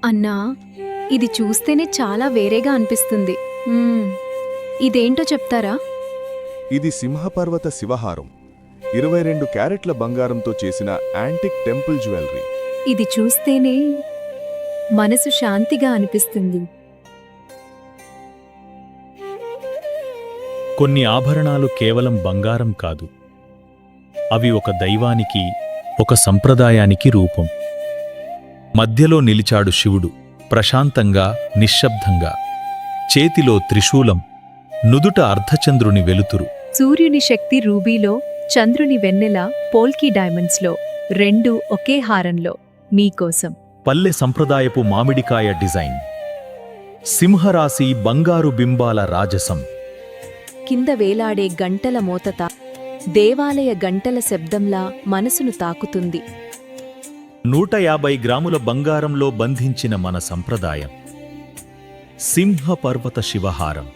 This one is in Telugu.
అన్నా, ఇది చూస్తేనే చాలా వేరేగా అనిపిస్తుంది. ఇదేంటో చెప్తారా? ఇది సింహపర్వత శివహారం, 22 క్యారెట్ల బంగారంతో చేసిన యాంటిక్ టెంపుల్ జ్యువెలరీ. ఇది చూస్తేనే మనసు శాంతిగా అనిపిస్తుంది. కొన్ని ఆభరణాలు కేవలం బంగారం కాదు, అవి ఒక దైవానికి, ఒక సంప్రదాయానికి రూపం. మధ్యలో నిలిచాడు శివుడు, ప్రశాంతంగా, నిశ్శబ్దంగా. చేతిలో త్రిశూలం, నుదుట అర్ధచంద్రుని వెలుతురు. సూర్యుని శక్తి రూబీలో, చంద్రుని వెన్నెల పోల్కీ డైమండ్స్లో, రెండు ఒకే హారంలో మీకోసం. పల్లె సంప్రదాయపు మామిడికాయ డిజైన్, సింహరాశి బంగారు బింబాల రాజసం. కింద వేలాడే గంటల మోతత దేవాలయ గంటల శబ్దంలా మనసును తాకుతుంది. 150 గ్రాముల బంగారంలో బంధించిన మన సంప్రదాయం. సింహపర్వత శివహారం.